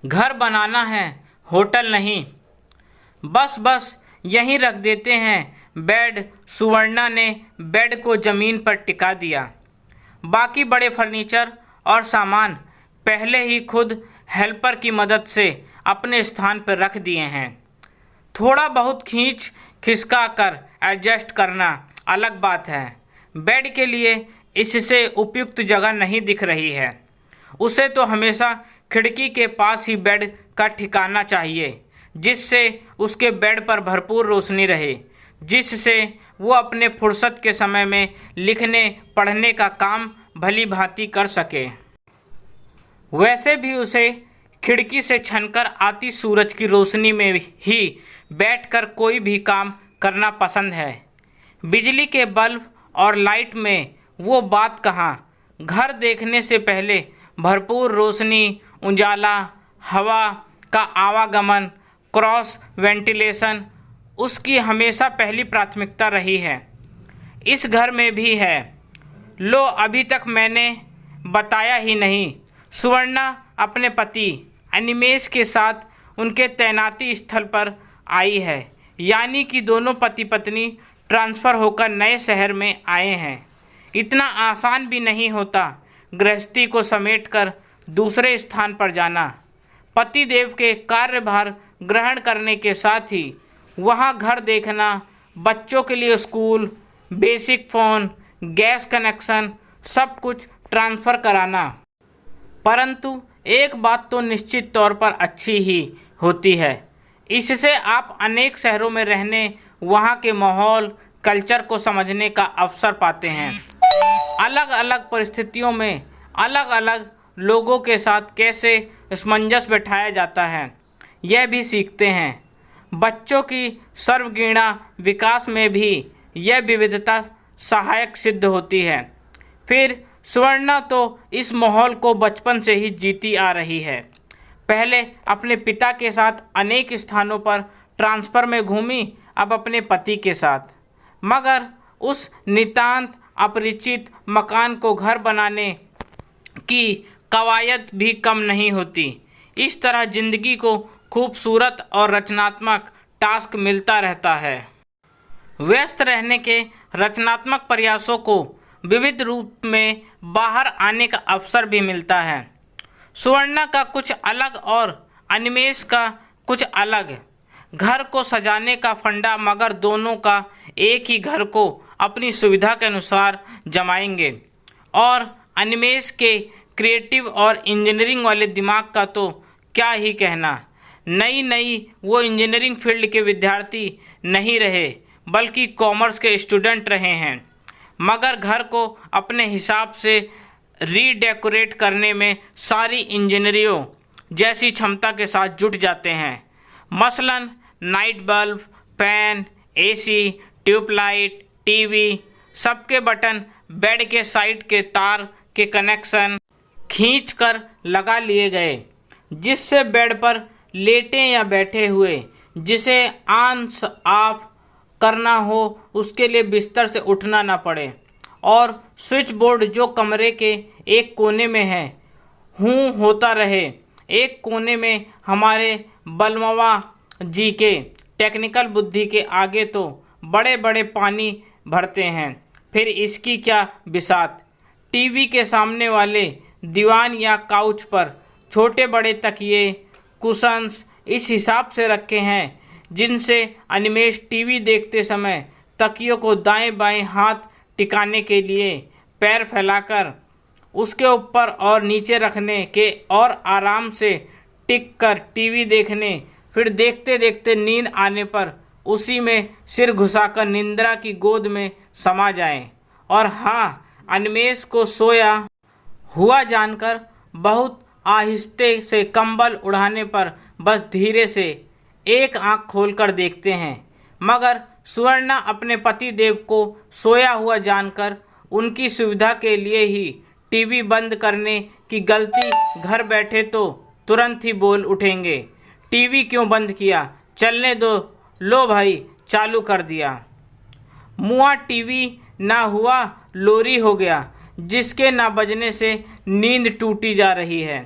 घर बनाना है, होटल नहीं। बस बस यहीं रख देते हैं बेड। सुवर्णा ने बेड को ज़मीन पर टिका दिया। बाकी बड़े फर्नीचर और सामान पहले ही खुद हेल्पर की मदद से अपने स्थान पर रख दिए हैं। थोड़ा बहुत खींच खिसका कर एडजस्ट करना अलग बात है। बेड के लिए इससे उपयुक्त जगह नहीं दिख रही है। उसे तो हमेशा खिड़की के पास ही बेड का ठिकाना चाहिए, जिससे उसके बेड पर भरपूर रोशनी रहे, जिससे वो अपने फुर्सत के समय में लिखने पढ़ने का काम भली भांति कर सके। वैसे भी उसे खिड़की से छनकर आती सूरज की रोशनी में ही बैठकर कोई भी काम करना पसंद है। बिजली के बल्ब और लाइट में वो बात कहाँ। घर देखने से पहले भरपूर रोशनी, उजाला, हवा का आवागमन, क्रॉस वेंटिलेशन उसकी हमेशा पहली प्राथमिकता रही है। इस घर में भी है। लो, अभी तक मैंने बताया ही नहीं। सुवर्णा अपने पति अनिमेष के साथ उनके तैनाती स्थल पर आई है, यानी कि दोनों पति पत्नी ट्रांसफ़र होकर नए शहर में आए हैं। इतना आसान भी नहीं होता गृहस्थी को समेटकर दूसरे स्थान पर जाना। पतिदेव के कार्यभार ग्रहण करने के साथ ही वहाँ घर देखना, बच्चों के लिए school, basic phone, gas connection सब कुछ ट्रांसफ़र कराना। परंतु एक बात तो निश्चित तौर पर अच्छी ही होती है। इससे आप अनेक शहरों में रहने, वहाँ के माहौल, कल्चर को समझने का अवसर पाते हैं। अलग अलग परिस्थितियों में अलग अलग लोगों के साथ कैसे सामंजस्य बैठाया जाता है, यह भी सीखते हैं। बच्चों की सर्वगीणा विकास में भी यह विविधता सहायक सिद्ध होती है। फिर सुवर्णा तो इस माहौल को बचपन से ही जीती आ रही है। पहले अपने पिता के साथ अनेक स्थानों पर ट्रांसफ़र में घूमी, अब अपने पति के साथ। मगर उस नितांत अपरिचित मकान को घर बनाने की कवायद भी कम नहीं होती। इस तरह जिंदगी को खूबसूरत और रचनात्मक टास्क मिलता रहता है। व्यस्त रहने के रचनात्मक प्रयासों को विविध रूप में बाहर आने का अवसर भी मिलता है। सुवर्णा का कुछ अलग और अनिमेष का कुछ अलग। घर को सजाने का फंडा, मगर दोनों का एक ही घर को अपनी सुविधा के अनुसार जमाएंगे। और अनिमेष के क्रिएटिव और इंजीनियरिंग वाले दिमाग का तो क्या ही कहना। नई वो इंजीनियरिंग फील्ड के विद्यार्थी नहीं रहे, बल्कि कॉमर्स के स्टूडेंट रहे हैं, मगर घर को अपने हिसाब से रीडेकोरेट करने में सारी इंजीनियरों जैसी क्षमता के साथ जुट जाते हैं। मसलन night bulb, fan, AC, tubelight, TV, सबके बटन बेड के साइड के तार के कनेक्शन खींचकर लगा लिए गए, जिससे बेड पर लेटे या बैठे हुए जिसे ऑन ऑफ करना हो उसके लिए बिस्तर से उठना ना पड़े। और स्विच बोर्ड जो कमरे के एक कोने में है होता रहे। एक कोने में हमारे बलमवा जी के टेक्निकल बुद्धि के आगे तो बड़े बड़े पानी भरते हैं। फिर इसकी क्या बिसात। टीवी के सामने वाले दीवान या काउच पर छोटे बड़े तकिए, कुशन्स इस हिसाब से रखे हैं जिनसे अनिमेष टीवी देखते समय तकियों को दाएं बाएं हाथ टिकाने के लिए पैर फैलाकर उसके ऊपर और नीचे रखने के और आराम से टिक कर टीवी देखने, फिर देखते देखते नींद आने पर उसी में सिर घुसाकर निंद्रा की गोद में समा जाएं। और हाँ, अनिमेष को सोया हुआ जानकर बहुत आहिस्ते से कंबल उड़ाने पर बस धीरे से एक आंख खोलकर देखते हैं। मगर सुवर्णा अपने पति देव को सोया हुआ जानकर उनकी सुविधा के लिए ही टीवी बंद करने की गलती घर बैठे तो तुरंत ही बोल उठेंगे, टीवी क्यों बंद किया, चलने दो, लो भाई चालू कर दिया। मुआ टीवी ना हुआ लोरी हो गया, जिसके ना बजने से नींद टूटी जा रही है।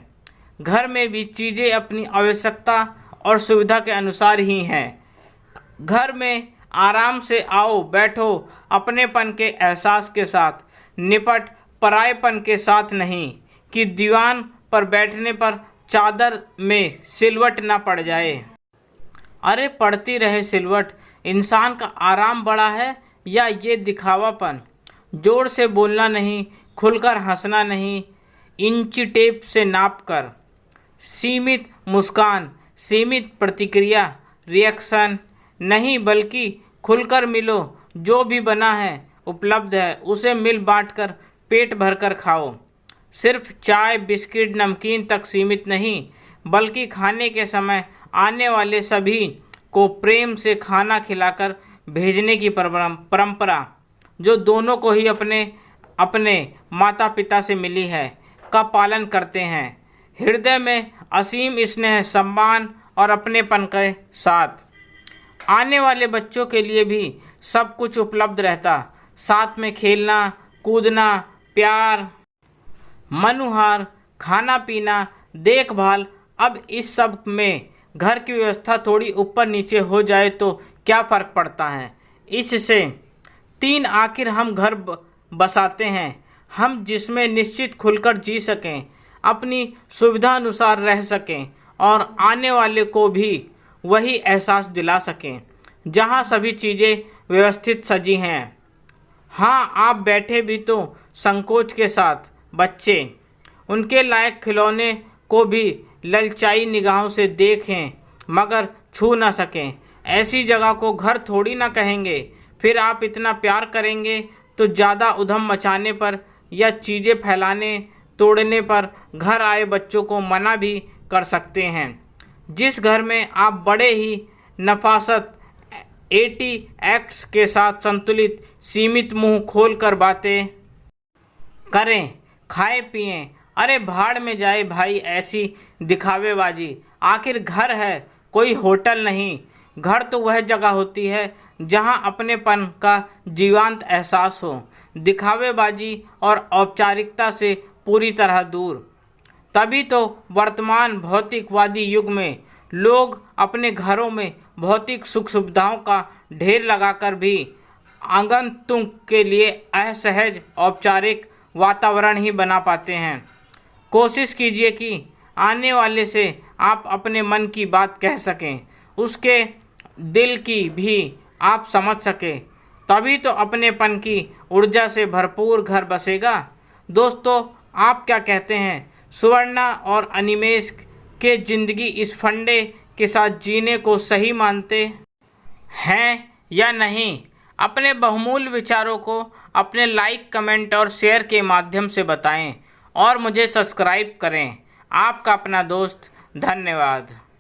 घर में भी चीज़ें अपनी आवश्यकता और सुविधा के अनुसार ही हैं। घर में आराम से आओ बैठो, अपनेपन के एहसास के साथ, निपट परायेपन के साथ नहीं कि दीवान पर बैठने पर चादर में सिलवट ना पड़ जाए। अरे पड़ती रहे सिलवट, इंसान का आराम बड़ा है या ये दिखावापन? जोर से बोलना नहीं, खुलकर हंसना नहीं, इंची टेप से नाप कर, सीमित मुस्कान, सीमित प्रतिक्रिया, रिएक्शन नहीं, बल्कि खुलकर मिलो। जो भी बना है उपलब्ध है, उसे मिल बांट कर पेट भरकर खाओ। सिर्फ चाय बिस्किट नमकीन तक सीमित नहीं, बल्कि खाने के समय आने वाले सभी को प्रेम से खाना खिलाकर भेजने की परंपरा, जो दोनों को ही अपने अपने माता पिता से मिली है, का पालन करते हैं। हृदय में असीम स्नेह, सम्मान और अपनेपन के साथ आने वाले बच्चों के लिए भी सब कुछ उपलब्ध रहता। साथ में खेलना कूदना, प्यार, मनुहार, खाना पीना, देखभाल। अब इस सब में घर की व्यवस्था थोड़ी ऊपर नीचे हो जाए तो क्या फ़र्क पड़ता है? इससे तीन आखिर हम घर बसाते हैं, हम जिसमें निश्चित खुलकर जी सकें, अपनी सुविधा अनुसार रह सकें और आने वाले को भी वही एहसास दिला सकें, जहां सभी चीज़ें व्यवस्थित सजी हैं। हाँ, आप बैठे भी तो संकोच के साथ। बच्चे उनके लायक खिलौने को भी ललचाई निगाहों से देखें मगर छू ना सकें। ऐसी जगह को घर थोड़ी ना कहेंगे। फिर आप इतना प्यार करेंगे तो ज़्यादा उधम मचाने पर या चीज़ें फैलाने तोड़ने पर घर आए बच्चों को मना भी कर सकते हैं। जिस घर में आप बड़े ही नफासत 80x के साथ संतुलित सीमित मुंह खोलकर बातें करें, खाएं पिएं, अरे भाड़ में जाए भाई ऐसी दिखावेबाजी। आखिर घर है, कोई होटल नहीं। घर तो वह जगह होती है जहां अपनेपन का जीवंत एहसास हो, दिखावेबाजी और औपचारिकता से पूरी तरह दूर। तभी तो वर्तमान भौतिकवादी युग में लोग अपने घरों में भौतिक सुख सुविधाओं का ढेर लगाकर भी आगंतुक के लिए असहज औपचारिक वातावरण ही बना पाते हैं। कोशिश कीजिए कि आने वाले से आप अपने मन की बात कह सकें, उसके दिल की भी आप समझ सकें, तभी तो अपनेपन की ऊर्जा से भरपूर घर बसेगा। दोस्तों, आप क्या कहते हैं? सुवर्णा और अनिमेष के ज़िंदगी इस फंडे के साथ जीने को सही मानते हैं या नहीं? अपने बहुमूल्य विचारों को अपने लाइक, कमेंट और शेयर के माध्यम से बताएं और मुझे सब्सक्राइब करें। आपका अपना दोस्त। धन्यवाद।